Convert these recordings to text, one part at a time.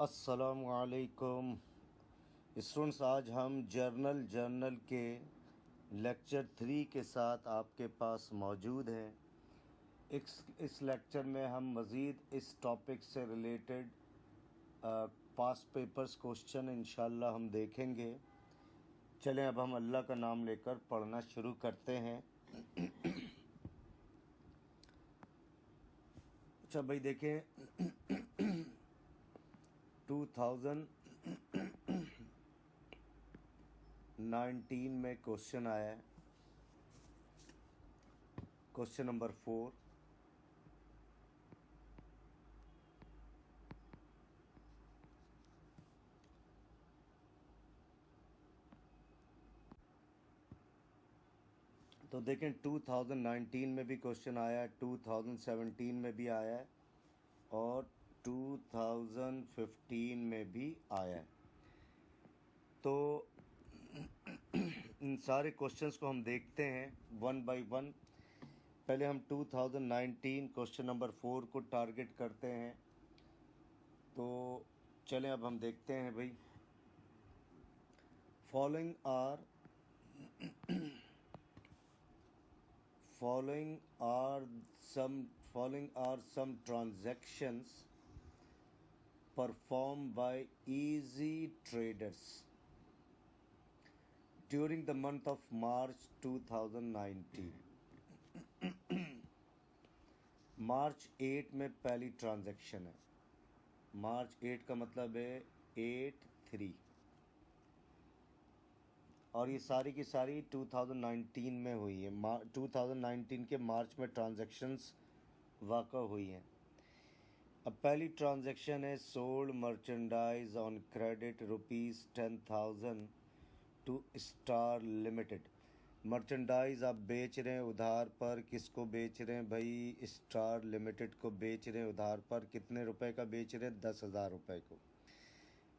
अस्सलामुअलैकुम स्टूडेंट्स, आज हम जर्नल के लेक्चर 3 के साथ आपके पास मौजूद हैं। इस लेक्चर में हम मज़ीद इस टॉपिक से रिलेटेड पास्ट पेपर्स क्वेश्चन इंशाल्लाह हम देखेंगे। चलें अब हम अल्लाह का नाम लेकर पढ़ना शुरू करते हैं। अच्छा भाई देखें 2019 में क्वेश्चन आया है, क्वेश्चन नंबर 4। तो देखें 2019 में भी क्वेश्चन आया है, 2017 में भी आया है और 2015 में भी आया है। तो इन सारे क्वेश्चंस को हम देखते हैं वन बाय वन। पहले हम 2019 क्वेश्चन नंबर 4 को टारगेट करते हैं। तो चलें अब हम देखते हैं भाई। Following are some transactions performed by easy traders during the month of March 2019। मार्च 8 में पहली ट्रांजैक्शन है। मार्च 8 का मतलब है 8/3 और ये सारी की सारी 2019 में हुई है। 2019 के मार्च में ट्रांजैक्शंस वाक़ा हुई हैं। अब पहली ट्रांजैक्शन है sold merchandise on credit ₹10,000 to star limited. Merchandise आप बेच रहे हैं उधार पर। किसको बेच रहे हैं भाई? स्टार लिमिटेड को बेच रहे हैं उधार पर। कितने रुपए का बेच रहे हैं? 10,000 रुपये को।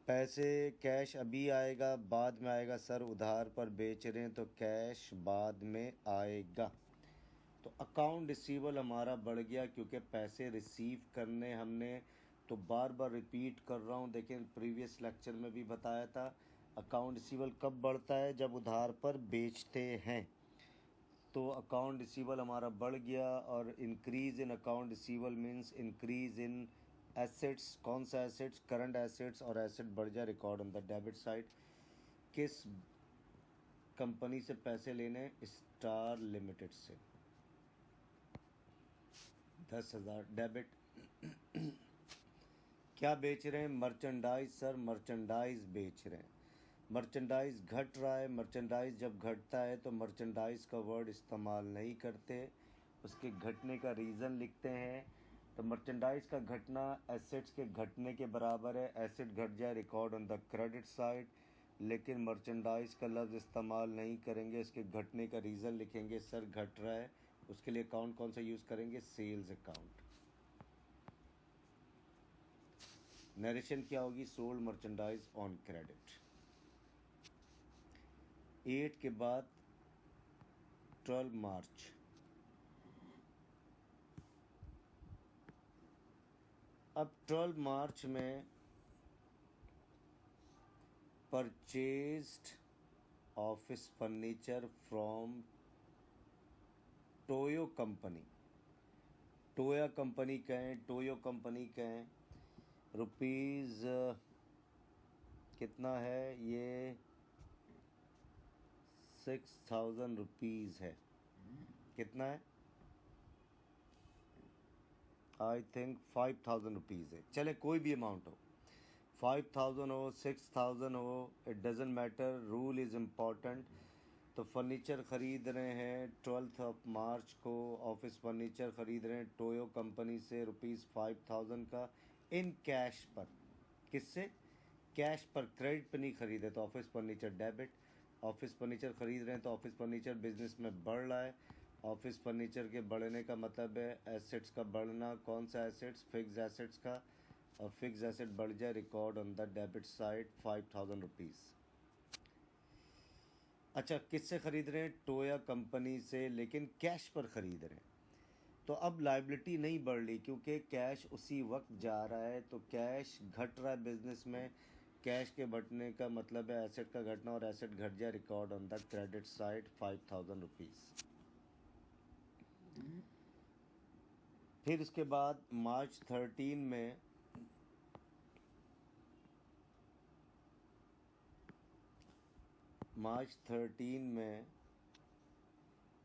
पैसे कैश अभी आएगा बाद में आएगा? सर उधार पर बेच रहे हैं तो कैश बाद में आएगा। तो अकाउंट रिसीवेबल हमारा बढ़ गया क्योंकि पैसे रिसीव करने हमने। तो बार बार रिपीट कर रहा हूँ, देखें प्रीवियस लेक्चर में भी बताया था। अकाउंट रिसीवेबल कब बढ़ता है? जब उधार पर बेचते हैं। तो अकाउंट रिसीवेबल हमारा बढ़ गया और increase in account receivable means increase in assets. कौन सा एसेट्स? Current assets. और एसेट बढ़ जाए record on the debit side. किस कंपनी से पैसे लेने? स्टार लिमिटेड से। 10,000 डेबिट। क्या बेच रहे हैं? मर्चेंडाइज। सर मर्चेंडाइज बेच रहे हैं। मर्चेंडाइज घट रहा है। मर्चेंडाइज जब घटता है तो मर्चेंडाइज का वर्ड इस्तेमाल नहीं करते, उसके घटने का रीज़न लिखते हैं। तो मर्चेंडाइज का घटना एसेट्स के घटने के बराबर है। एसेट घट जाए record on the credit side, लेकिन मर्चेंडाइज का लफ्ज़ इस्तेमाल नहीं करेंगे, इसके घटने का रीज़न लिखेंगे। सर घट रहा है, उसके लिए अकाउंट कौन सा यूज़ करेंगे? Sales account. नरेशन क्या होगी? Sold merchandise on credit. 8 के बाद 12 मार्च। अब 12 मार्च में purchased office furniture from Toyo company. Toya company कहें, टोयो कंपनी कहें। रुपीज़ कितना है ये? 6,000 रुपीज़ है। कितना है? आई थिंक 5,000 रुपीज़ है। चले कोई भी अमाउंट हो, 5,000 हो 6,000 हो, it doesn't matter, rule is important. तो फर्नीचर ख़रीद रहे हैं 12 मार्च को। ऑफिस फर्नीचर ख़रीद रहे हैं टोयो कंपनी से ₹5,000 का इन कैश पर। किससे? कैश पर, क्रेडिट पर नहीं ख़रीदे तो office furniture debit. Office furniture ख़रीद रहे हैं तो ऑफिस फर्नीचर बिजनेस में बढ़ रहा है। ऑफिस फर्नीचर के बढ़ने का मतलब है एसेट्स का बढ़ना। कौन सा एसेट्स? फिक्स एसेट्स का। और फिक्स एसेट बढ़ जाए record on the debit side 5,000 rupees. अच्छा किससे ख़रीद रहे हैं? टोया कंपनी से, लेकिन कैश पर ख़रीद रहे हैं। तो अब लाइबिलिटी नहीं बढ़ रही क्योंकि कैश उसी वक्त जा रहा है, तो कैश घट रहा है बिजनेस में। कैश के घटने का मतलब है एसेट का घटना, और एसेट घट जाए record on the credit side 5000 rupees. फिर इसके बाद मार्च 13 में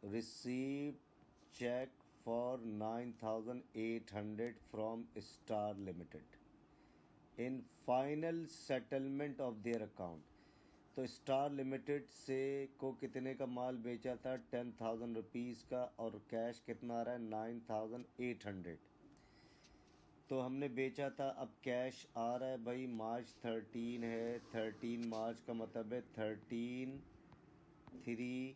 receive cheque for 9800 from star limited in final settlement of their account. तो स्टार लिमिटेड से को कितने का माल बेचा था? 10,000 रुपीज़ का, और कैश कितना आ रहा है? 9800। तो हमने बेचा था, अब कैश आ रहा है भाई। मार्च 13 है, 13 मार्च का मतलब है 13/3।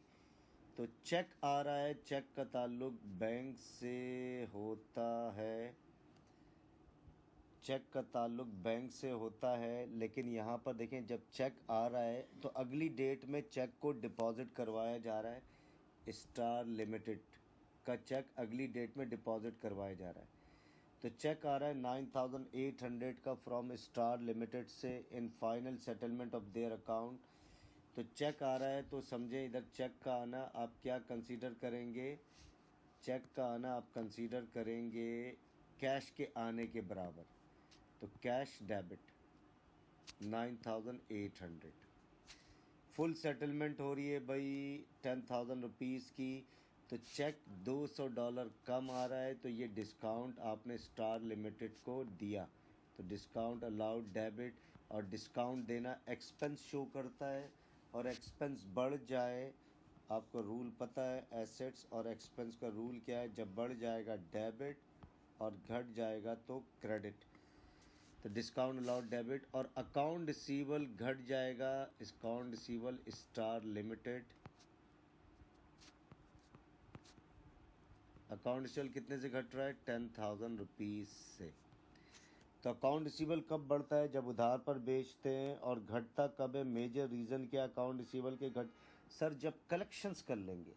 तो चेक आ रहा है, चेक का ताल्लुक बैंक से होता है, चेक का ताल्लुक बैंक से होता है। लेकिन यहाँ पर देखें, जब चेक आ रहा है तो अगली डेट में चेक को डिपॉजिट करवाया जा रहा है। स्टार लिमिटेड का चेक अगली डेट में डिपॉजिट करवाया जा रहा है। तो चेक आ रहा है 9800 का फ्रॉम स्टार लिमिटेड से इन final settlement of their account. तो चेक आ रहा है, तो समझें इधर चेक का आना आप क्या कंसीडर करेंगे? चेक का आना आप कंसीडर करेंगे कैश के आने के बराबर। तो कैश डेबिट 9800। फुल सेटलमेंट हो रही है भाई 10,000 रुपीज़ की। तो चेक $200 कम आ रहा है, तो ये डिस्काउंट आपने स्टार लिमिटेड को दिया। तो डिस्काउंट अलाउड डेबिट, और डिस्काउंट देना एक्सपेंस शो करता है। और एक्सपेंस बढ़ जाए, आपको रूल पता है एसेट्स और एक्सपेंस का रूल क्या है? जब बढ़ जाएगा डेबिट और घट जाएगा तो क्रेडिट। तो डिस्काउंट अलाउड डेबिट। और अकाउंट रिसीवेबल घट जाएगा, account receivable star limited. Account receivable कितने से घट रहा है? 10,000 रुपीज़ से। तो अकाउंट रिसीवेबल कब बढ़ता है? जब उधार पर बेचते हैं। और घटता कब है? मेजर रीज़न क्या अकाउंट रिसीवेबल के घट? सर जब कलेक्शंस कर लेंगे,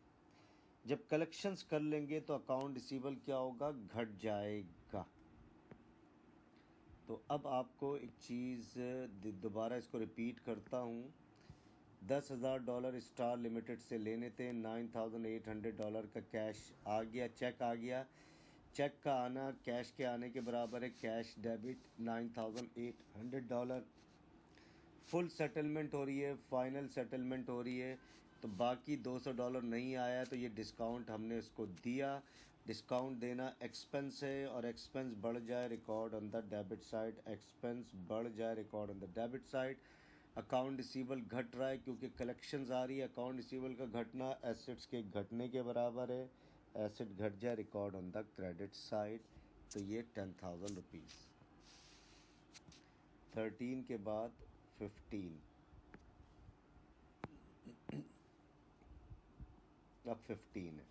जब कलेक्शंस कर लेंगे तो अकाउंट रिसीवेबल क्या होगा? घट जाएगा। तो अब आपको एक चीज़ दोबारा इसको रिपीट करता हूँ। $10,000 स्टार लिमिटेड से लेने थे, $9,800 का कैश आ गया, चेक आ गया। चेक का आना कैश के आने के बराबर है, कैश डेबिट $9,800। फुल सेटलमेंट हो रही है, फाइनल सेटलमेंट हो रही है। तो बाकी $200 नहीं आया, तो ये डिस्काउंट हमने इसको दिया। डिस्काउंट देना एक्सपेंस है, और एक्सपेंस बढ़ जाए record on the debit side. Expense बढ़ जाए record on the debit side. Account receivable घट रहा है क्योंकि कलेक्शंस आ रही है। अकाउंट रिसीवेबल का घटना एसेट्स के घटने के बराबर है। एसेट घट जाए record on the credit side. तो ये 10,000 रुपीज़। 13 के बाद 15, अब 15 है।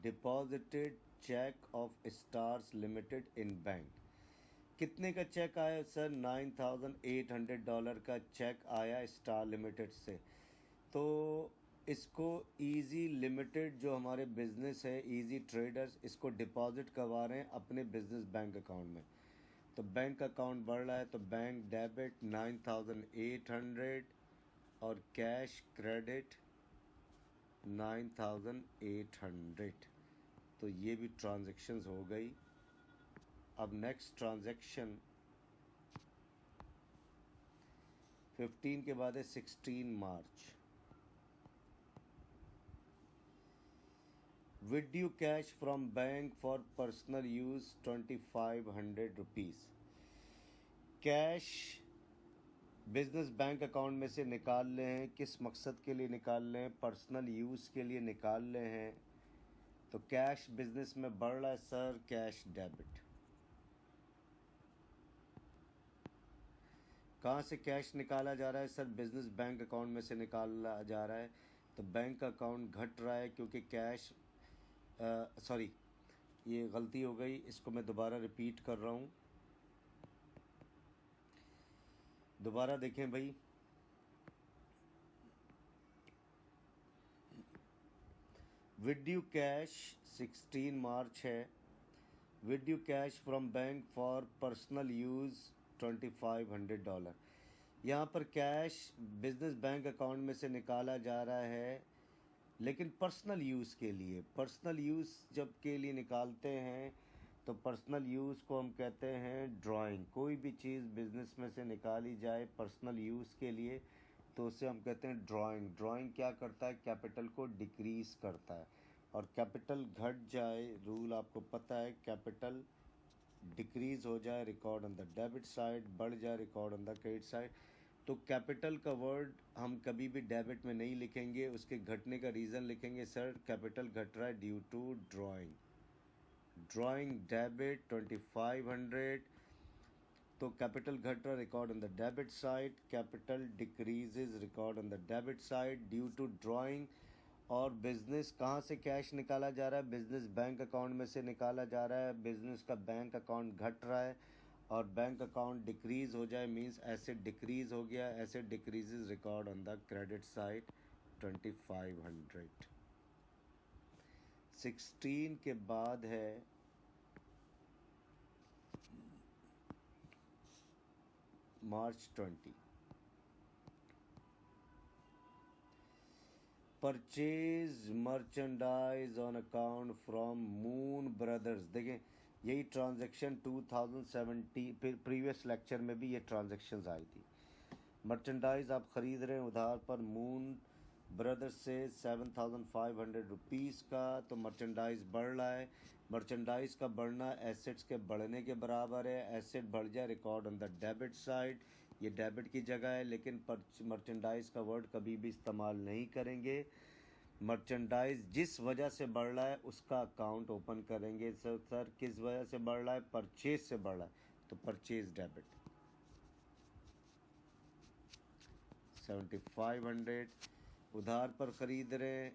Deposited cheque of stars limited in bank. कितने का चेक आया सर? $9,800 का चेक आया स्टार लिमिटेड से। तो इसको इजी लिमिटेड जो हमारे बिजनेस है, इजी ट्रेडर्स, इसको डिपॉजिट करवा रहे हैं अपने बिजनेस बैंक अकाउंट में। तो बैंक अकाउंट बढ़ रहा है, तो बैंक डेबिट 9800 और कैश क्रेडिट 9800। तो ये भी ट्रांजैक्शंस हो गई। अब नेक्स्ट ट्रांजैक्शन 15 के बाद है 16 March. Withdraw cash from bank for personal use 2500 rupees. Cash business bank account में से निकाल रहे हैं। किस मकसद के लिए निकाल रहे हैं? पर्सनल यूज़ के लिए निकाल रहे हैं। तो कैश बिजनेस में बढ़ रहा है सर, कैश डेबिट। कहाँ से कैश निकाला जा रहा है सर? बिजनेस बैंक अकाउंट में से निकाला जा रहा है। तो बैंक अकाउंट घट रहा है क्योंकि कैश सॉरी, ये गलती हो गई, इसको मैं दोबारा रिपीट कर रहा हूँ। दोबारा देखें भाई, विड्यू कैश 16 मार्च है, withdraw cash from bank for personal use $2500। यहाँ पर कैश बिजनेस बैंक अकाउंट में से निकाला जा रहा है, लेकिन पर्सनल यूज़ के लिए। पर्सनल यूज़ जब के लिए निकालते हैं तो पर्सनल यूज़ को हम कहते हैं ड्राइंग। कोई भी चीज़ बिजनेस में से निकाली जाए पर्सनल यूज़ के लिए तो उसे हम कहते हैं ड्राइंग। ड्राइंग क्या करता है, कैपिटल को डिक्रीज़ करता है, और कैपिटल घट जाए, रूल आपको पता है, कैपिटल डिक्रीज़ हो जाए record on the debit side, बढ़ जाए record on the credit side. तो कैपिटल का वर्ड हम कभी भी डेबिट में नहीं लिखेंगे, उसके घटने का रीज़न लिखेंगे, सर कैपिटल घट रहा है due to drawing. Drawing debit 2500, तो कैपिटल घट रहा record on the debit side, capital decreases record on the debit side due to drawing. और बिजनेस कहाँ से कैश निकाला जा रहा है, बिजनेस बैंक अकाउंट में से निकाला जा रहा है। बिजनेस का बैंक अकाउंट घट रहा है और बैंक अकाउंट डिक्रीज हो जाए मींस एसेट डिक्रीज हो गया, asset decreases record on the credit side 2500। 16 के बाद है मार्च 20, purchase merchandise on account from moon brothers. देखें, यही ट्रांजैक्शन 2017 प्रीवियस लेक्चर में भी ये ट्रांजैक्शंस आई थी। मर्चेंडाइज आप ख़रीद रहे हैं उधार पर मून ब्रदर्स से 7500 रुपीज़ का, तो मर्चेंडाइज बढ़ रहा है। मर्चेंडाइज का बढ़ना एसेट्स के बढ़ने के बराबर है। एसेट बढ़ जाए record on the debit side, ये डेबिट की जगह है, लेकिन मर्चेंडाइज का वर्ड कभी भी इस्तेमाल नहीं करेंगे। मर्चेंडाइज जिस वजह से बढ़ रहा है उसका अकाउंट ओपन करेंगे। सर किस वजह से बढ़ रहा है, परचेज से बढ़ रहा है, तो परचेज डेबिट 7500। उधार पर ख़रीद रहे हैं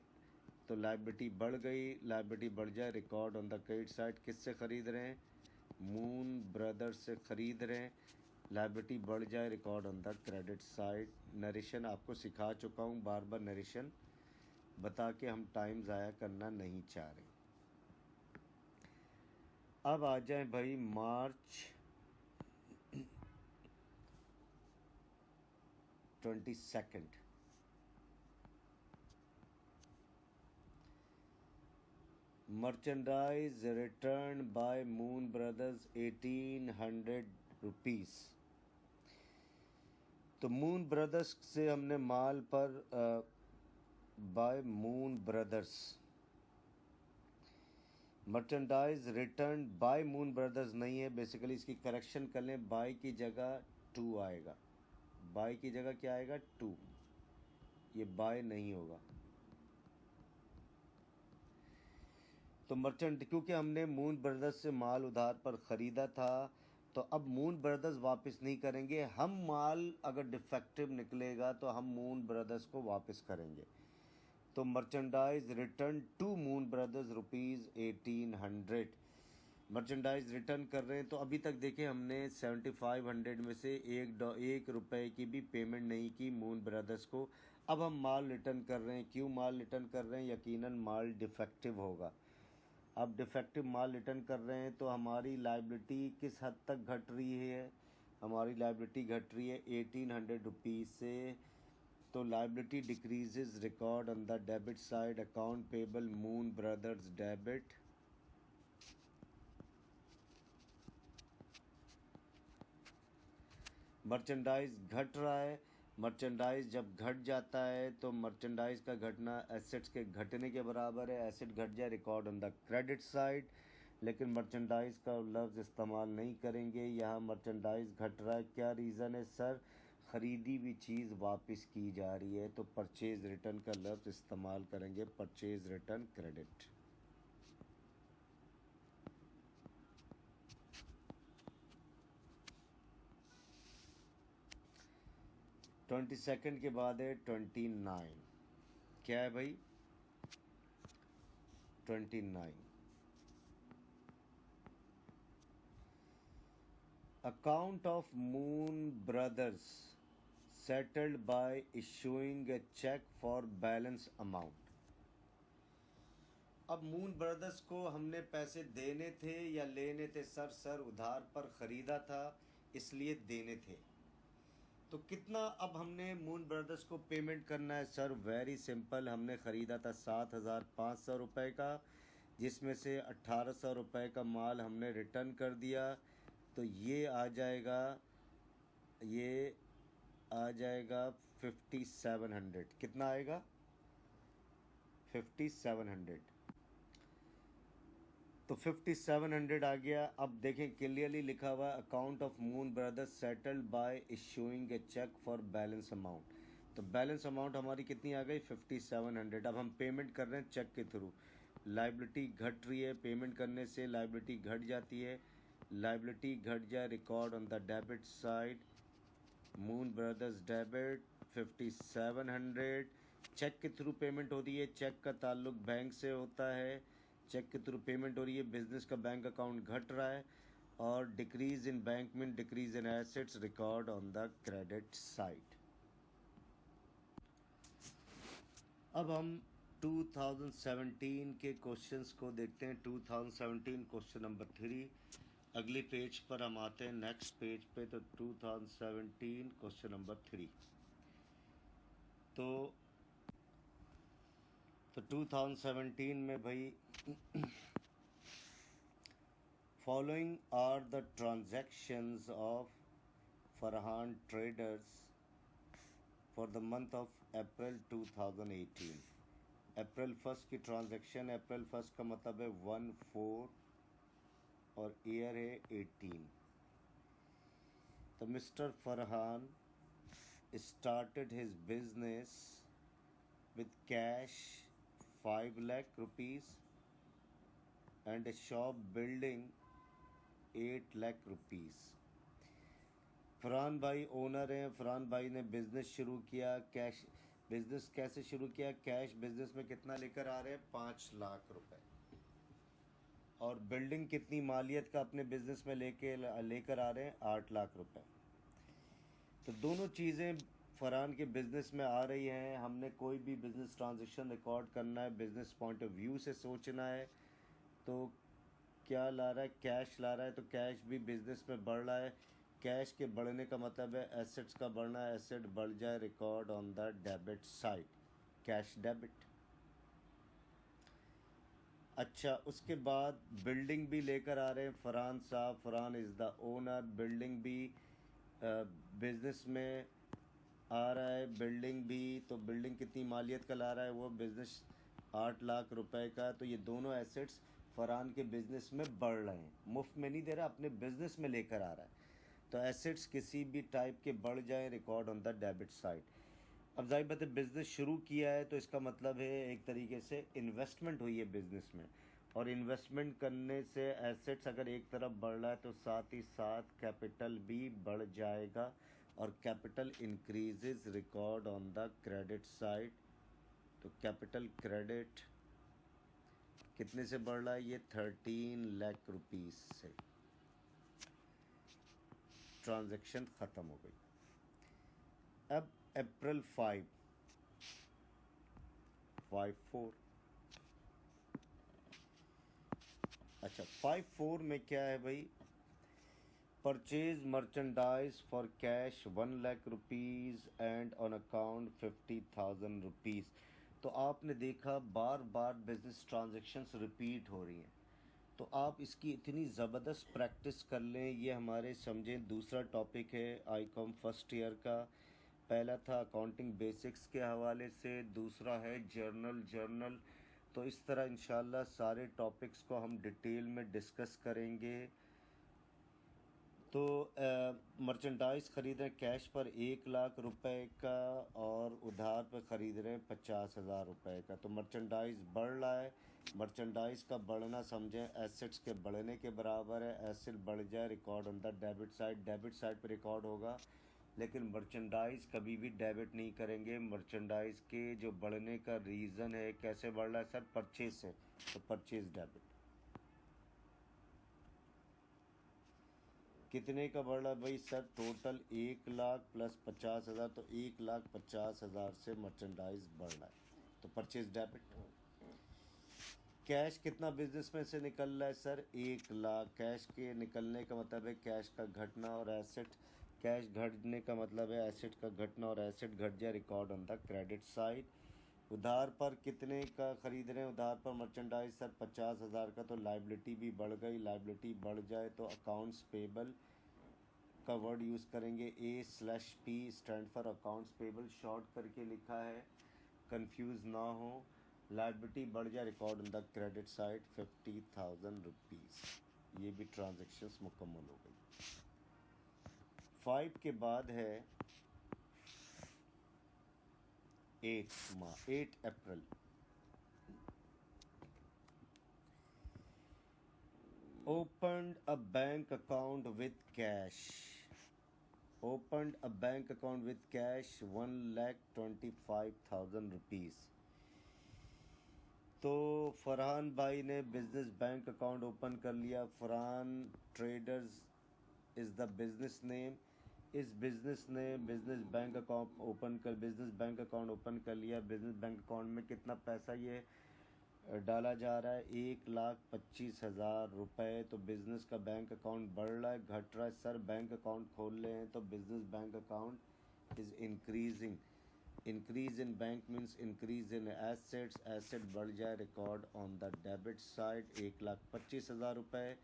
तो लायबिलिटी बढ़ गई, लायबिलिटी बढ़ जाए record on the credit side. किससे ख़रीद रहे हैं, मून ब्रदर्स से ख़रीद रहे हैं, लायबिलिटी बढ़ जाए record on the credit side. Narration आपको सिखा चुका हूँ, बार बार नरेशन बता के हम टाइम ज़ाया करना नहीं चाह रहे। अब आ जाए भाई March 22। Merchandise return by moon brothers 1800 rupees. तो मून ब्रदर्स से हमने माल पर by moon brothers, merchandise return by moon brothers नहीं है, बेसिकली इसकी करेक्शन कर लें, बाय की जगह टू आएगा। बाय की जगह क्या आएगा, टू, ये बाय नहीं होगा। तो मर्चेंट, क्योंकि हमने मून ब्रदर्स से माल उधार पर ख़रीदा था, तो अब मून ब्रदर्स वापस नहीं करेंगे हम। माल अगर डिफेक्टिव निकलेगा तो हम मून ब्रदर्स को वापस करेंगे। तो merchandise return to moon brothers rupees 1800। Merchandise return कर रहे हैं, तो अभी तक देखें हमने 7500 में से एक रुपए की भी पेमेंट नहीं की मून ब्रदर्स को। अब हम माल रिटर्न कर रहे हैं। क्यों माल रिटर्न कर रहे हैं, यकीनन माल डिफेक्टिव होगा। अब डिफेक्टिव माल रिटर्न कर रहे हैं तो हमारी लायबिलिटी किस हद तक घट रही है, हमारी लायबिलिटी घट रही है 1800 रुपीज़ से। तो liability decreases record on the debit side, account payable moon brothers debit. Merchandise घट रहा है। मर्चेंडाइज जब घट जाता है तो मर्चेंडाइज का घटना एसेट्स के घटने के बराबर है। एसेट घट जाए record on the credit side, लेकिन मर्चेंडाइज का लफ्ज़ इस्तेमाल नहीं करेंगे। यहाँ मर्चेंडाइज घट रहा है, क्या रीज़न है सर, ख़रीदी हुई चीज़ वापस की जा रही है, तो परचेज़ रिटर्न का लफ्ज़ इस्तेमाल करेंगे, purchase return credit. Twenty second के बाद है 29। क्या है भाई, 29 account of moon brothers settled by issuing a check for balance amount. अब मून ब्रदर्स को हमने पैसे देने थे या लेने थे? सर उधार पर ख़रीदा था इसलिए देने थे। तो कितना अब हमने मून ब्रदर्स को पेमेंट करना है? सर वेरी सिंपल, हमने ख़रीदा था 7,500 रुपये का, जिसमें से 1,800 रुपये का माल हमने रिटर्न कर दिया। तो ये आ जाएगा 5700। कितना आएगा? 5700। तो 5700 आ गया। अब देखें क्लियरली लिखा हुआ account of moon brothers settled by issuing a cheque for balance amount. तो बैलेंस अमाउंट हमारी कितनी आ गई? 5700। अब हम पेमेंट कर रहे हैं चेक के थ्रू। लाइबिलिटी घट रही है, पेमेंट करने से लाइबिलिटी घट जाती है। लाइबिलिटी घट जाए, record on the debit side, moon brothers debit 5700। Cheque के थ्रू पेमेंट हो रही है, चेक का ताल्लुक बैंक से होता है, चेक के थ्रू पेमेंट हो रही है, बिजनेस का बैंक अकाउंट घट रहा है, और डिक्रीज इन बैंक में decrease in assets, record on the credit side. अब हम 2017 के क्वेश्चंस को देखते हैं। 2017 क्वेश्चन नंबर 3। अगली पेज पर हम आते हैं, नेक्स्ट पेज पे। तो 2017 क्वेश्चन नंबर 3। तो 2017 में भाई following are the transactions of Farhan traders for the month of April 2018। April 1 की ट्रांजैक्शन, अप्रैल 1 का मतलब है 1/4 और ईयर है 18। तो mister Farhan started his business with cash 5 lakh rupees and a shop building 8 lakh rupees। Farhan भाई ओनर हैं। फरहान भाई ने बिज़नेस शुरू किया, कैश बिज़नेस कैसे शुरू किया? कैश बिज़नेस में कितना लेकर आ रहे हैं? 5 लाख रुपए। और बिल्डिंग कितनी मालियत का अपने बिज़नेस में लेकर आ रहे हैं? 8 लाख रुपए। तो दोनों चीज़ें फरहान के बिज़नेस में आ रही हैं। हमने कोई भी बिज़नेस ट्रांजैक्शन रिकॉर्ड करना है, बिज़नेस पॉइंट ऑफ व्यू से सोचना है। तो क्या ला रहा है? कैश ला रहा है। तो कैश भी बिज़नेस में बढ़ रहा है। कैश के बढ़ने का मतलब है एसेट्स का बढ़ना है। एसेट बढ़ जाए, record on the debit side, cash debit. अच्छा, उसके बाद बिल्डिंग भी लेकर आ रहे हैं फरहान साहब। Farhan is the owner. Building भी बिज़नेस में आ रहा है, बिल्डिंग भी। तो बिल्डिंग कितनी मालियत का ला रहा है? वो बिज़नेस 8 लाख रुपए का। तो ये दोनों एसेट्स फरहान के बिज़नेस में बढ़ रहे हैं। मुफ्त में नहीं दे रहा, अपने बिज़नेस में लेकर आ रहा है। तो एसेट्स किसी भी टाइप के बढ़ जाएं, record on the debit side. अब जाहिर बात है बिज़नेस शुरू किया है, तो इसका मतलब है एक तरीके से इन्वेस्टमेंट हुई है बिज़नेस में। और इन्वेस्टमेंट करने से एसेट्स अगर एक तरफ बढ़ रहा है तो साथ ही साथ कैपिटल भी बढ़ जाएगा, और capital increases, record on the credit side. तो कैपिटल क्रेडिट कितने से बढ़ रहा है? ये 13 लाख रुपीस से। ट्रांजैक्शन ख़त्म हो गई। अब अप्रैल 5/4। अच्छा, 5/4 में क्या है भाई? Purchase merchandise for cash 1 lakh rupees and on account 50,000 rupees. तो आपने देखा बार बार बिजनेस ट्रांजैक्शंस रिपीट हो रही हैं। तो आप इसकी इतनी ज़बरदस्त प्रैक्टिस कर लें। ये हमारे समझें दूसरा टॉपिक है आईकॉम फर्स्ट ईयर का। पहला था अकाउंटिंग बेसिक्स के हवाले से, दूसरा है जर्नल। तो इस तरह इंशाल्लाह सारे टॉपिक्स को हम डिटेल में डिस्कस करेंगे। तो मर्चेंडाइज़ ख़रीद रहे हैं कैश पर 1 लाख रुपए का, और उधार पर ख़रीद रहे हैं 50,000 रुपये का। तो मर्चेंडाइज़ बढ़ रहा है। मर्चेंडाइज़ का बढ़ना समझें एसेट्स के बढ़ने के बराबर है। एसेट बढ़ जाए, record on the debit side, debit side पर रिकॉर्ड होगा। लेकिन मर्चेंडाइज़ कभी भी डेबिट नहीं करेंगे। मर्चेंडाइज़ के जो बढ़ने का रीज़न है, कैसे बढ़ रहा है सर? परचेज से। तो परचेज डेबिट। कितने का बढ़ रहा है भाई सर? टोटल 1,00,000 प्लस 50,000, तो 1,50,000 से मर्चेंडाइज बढ़ रहा है, तो परचेज डेबिट। कैश कितना बिजनेस में से निकल रहा है सर? 1,00,000। कैश के निकलने का मतलब है कैश का घटना, और एसेट, कैश घटने का मतलब है एसेट का घटना, और एसेट घट जाए record on the credit side. उधार पर कितने का खरीद रहे हैं? उधार पर मर्चेंडाइज सर 50,000 का, तो लाइबिलिटी भी बढ़ गई। लाइबिलिटी बढ़ जाए तो अकाउंट्स पेबल का वर्ड यूज़ करेंगे, A/P stand for accounts payable, short करके लिखा है, कंफ्यूज ना हो। लाइबिलिटी बढ़ जाए record on the credit side 50,000 rupees. ये भी ट्रांजेक्शन्स मुकम्मल हो गई। 5 के बाद है 8 अप्रैल। Opened a bank account with cash. Opened a bank account with cash 1,25,000 rupees. तो फरहान भाई ने बिजनेस बैंक अकाउंट ओपन कर लिया। Farhan traders is the business name. इस बिजनेस ने बिजनेस बैंक अकाउंट ओपन कर लिया। बिजनेस बैंक अकाउंट में कितना पैसा ये डाला जा रहा है? 1,25,000 रुपये। तो बिज़नेस का बैंक अकाउंट बढ़ रहा है, घट रहा है? सर बैंक अकाउंट खोल रहे हैं तो business bank account is increasing. Increase in bank means increase in assets. Asset बढ़ जाए record on the debit side 1,25,000 रुपये।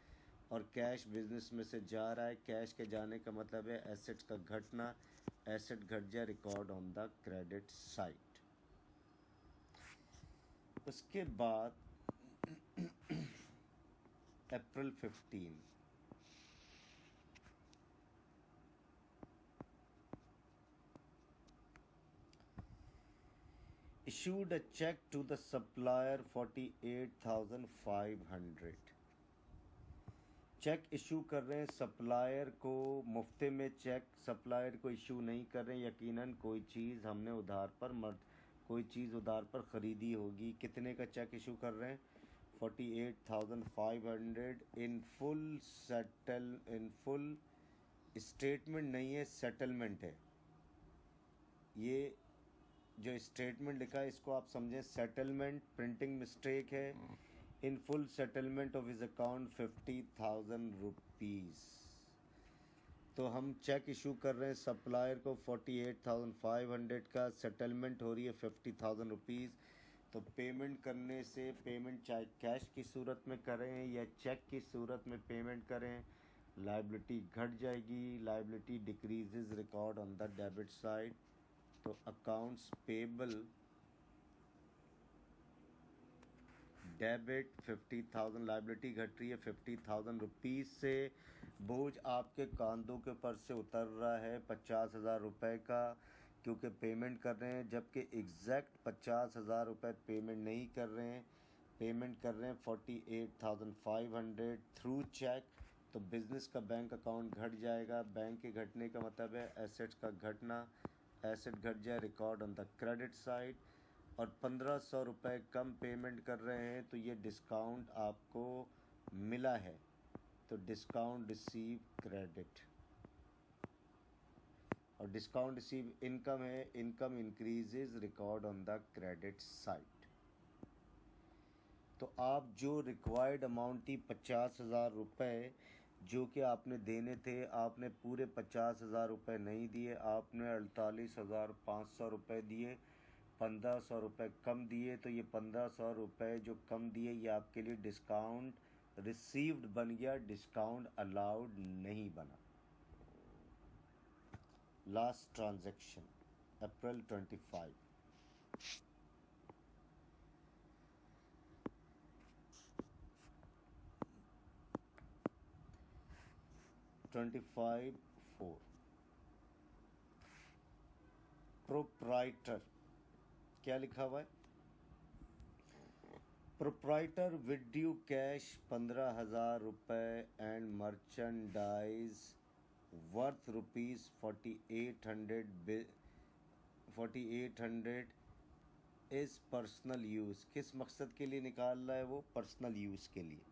और कैश बिजनेस में से जा रहा है, कैश के जाने का मतलब है एसेट्स का घटना। एसेट घट जाए record on the credit side. उसके बाद April 15, issued a check to the supplier 48,500। Cheque issue कर रहे हैं सप्लायर को, मुफ्ते में चेक सप्लायर को इशू नहीं कर रहे हैं। यकीनन कोई चीज़ हमने उधार पर कोई चीज़ उधार पर ख़रीदी होगी। कितने का चेक इशू कर रहे हैं? 48,500 इन फुल स्टेटमेंट नहीं है, सेटलमेंट है। ये जो स्टेटमेंट लिखा है इसको आप समझें सेटलमेंट, प्रिंटिंग मिस्टेक है। In full settlement of his account 50,000 rupees. तो हम चेक इशू कर रहे हैं सप्लायर को 48,500 का, सेटलमेंट हो रही है 50,000 रुपीज़। तो पेमेंट करने से, पेमेंट चाहे कैश की सूरत में करें या चेक की सूरत में पेमेंट करें, लाइबिलिटी घट जाएगी। Liability decreases record on the debit side. तो अकाउंट्स पेबल डेबिट 50,000, लाइबिलिटी घट रही है 50,000 रुपीज़ से। बोझ आपके कांधों के ऊपर से उतर रहा है 50,000 रुपये का, क्योंकि पेमेंट कर रहे हैं, जबकि एग्जैक्ट 50,000 रुपये पेमेंट नहीं कर रहे हैं। पेमेंट कर रहे हैं 48,500 थ्रू चेक। तो बिज़नेस का बैंक अकाउंट घट जाएगा। बैंक के घटने का मतलब है एसेट्स का घटना। एसेट घट जाए record on the credit side. और 1,500 रुपये कम पेमेंट कर रहे हैं तो ये डिस्काउंट आपको मिला है, तो डिस्काउंट रिसीव क्रेडिट। और डिस्काउंट रिसीव इनकम है, income increases record on the credit side. तो आप जो रिक्वायर्ड अमाउंट थी 50,000 रुपये जो कि आपने देने थे, आपने पूरे 50,000 रुपये नहीं दिए, आपने 48,500 रुपये दिए, 1,500 रुपये कम दिए। तो ये 1,500 रुपये जो कम दिए ये आपके लिए डिस्काउंट रिसीव्ड बन गया, डिस्काउंट अलाउड नहीं बना। लास्ट ट्रांजैक्शन अप्रैल 25। प्रोप्राइटर क्या लिखा हुआ है? प्रोप्राइटर विड्यू कैश 15,000 रुपये and merchandise worth rupees 4,800 is personal use. किस मकसद के लिए निकाल रहा है वो? पर्सनल यूज़ के लिए।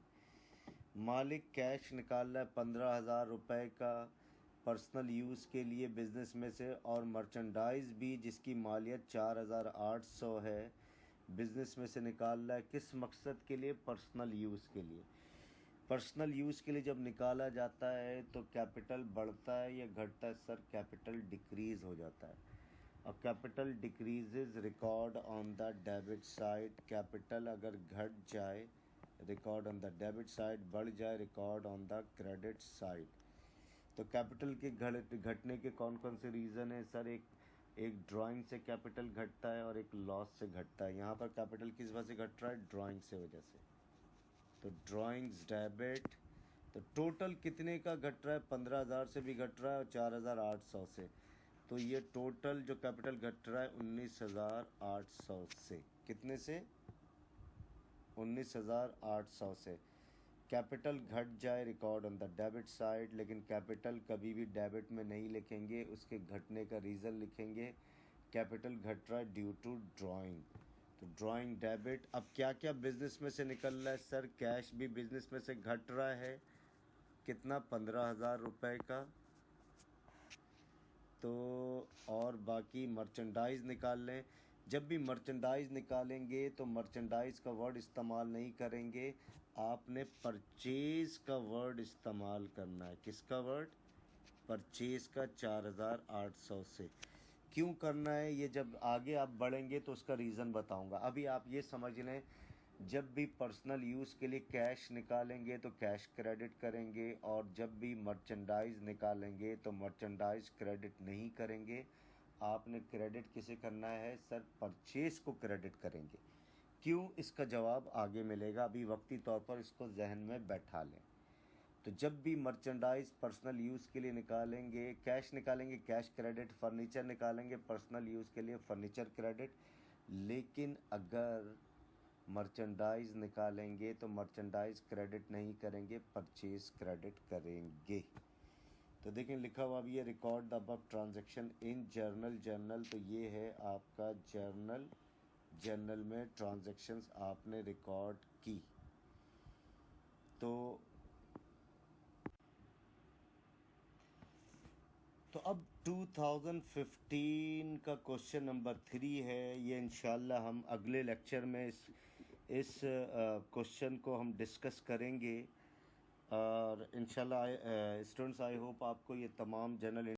मालिक कैश निकाल रहा है 15,000 रुपये का पर्सनल यूज़ के लिए बिज़नेस में से, और मर्चेंडाइज़ भी जिसकी मालियत 4,800 है बिज़नेस में से निकाल रहा है। किस मकसद के लिए? पर्सनल यूज़ के लिए। पर्सनल यूज़ के लिए जब निकाला जाता है तो कैपिटल बढ़ता है या घटता है? सर कैपिटल डिक्रीज़ हो जाता है, और capital decreases record on the debit side. Capital अगर घट जाए record on the debit side, बढ़ जाए record on the credit side. तो कैपिटल के घटने के कौन कौन से रीज़न है? सर एक ड्राइंग से कैपिटल घटता है और एक लॉस से घटता है। यहाँ पर कैपिटल किस वजह से घट रहा है? ड्राइंग से वजह से। तो ड्राइंग्स डेबिट, तो टोटल कितने का घट रहा है? 15,000 से भी घट रहा है और 4,800 से। तो ये टोटल जो कैपिटल घट रहा है 19,800 से। कितने से? 19,800 से। कैपिटल घट जाए record on the debit side, लेकिन कैपिटल कभी भी डेबिट में नहीं लिखेंगे, उसके घटने का रीज़न लिखेंगे। कैपिटल घट रहा है ड्यू टू ड्राइंग। तो ड्राइंग डेबिट। अब क्या क्या बिजनेस में से निकल रहा है? सर कैश भी बिजनेस में से घट रहा है। कितना? 15,000 रुपये का। तो और बाकी मर्चेंडाइज़ निकाल लें। जब भी मर्चेंडाइज़ निकालेंगे तो मर्चेंडाइज़ का वर्ड इस्तेमाल नहीं करेंगे, आपने परचेज़ का वर्ड इस्तेमाल करना है। किसका वर्ड? परचेज़ का। 4,800 से। क्यों करना है ये जब आगे आप बढ़ेंगे तो उसका रीज़न बताऊंगा। अभी आप ये समझ लें, जब भी पर्सनल यूज़ के लिए कैश निकालेंगे तो कैश क्रेडिट करेंगे, और जब भी मर्चेंडाइज़ निकालेंगे तो मर्चेंडाइज़ क्रेडिट नहीं करेंगे। आपने क्रेडिट किसे करना है? सर परचेज़ को क्रेडिट करेंगे। क्यों? इसका जवाब आगे मिलेगा, अभी वक्ती तौर पर इसको जहन में बैठा लें। तो जब भी मर्चेंडाइज पर्सनल यूज़ के लिए निकालेंगे, कैश निकालेंगे कैश क्रेडिट, फर्नीचर निकालेंगे पर्सनल यूज़ के लिए फर्नीचर क्रेडिट। लेकिन अगर मर्चेंडाइज निकालेंगे तो मर्चेंडाइज क्रेडिट नहीं करेंगे, परचेज क्रेडिट करेंगे। तो देखें लिखा हुआ भी है, record the above transaction in journal. Journal तो ये है आपका जर्नल। जर्नल में ट्रांजैक्शंस आपने रिकॉर्ड की। तो अब 2015 का क्वेश्चन नंबर 3 है। ये इंशाल्लाह हम अगले लेक्चर में इस क्वेश्चन को हम डिस्कस करेंगे। और इंशाल्लाह स्टूडेंट्स आई होप आपको ये तमाम जनरल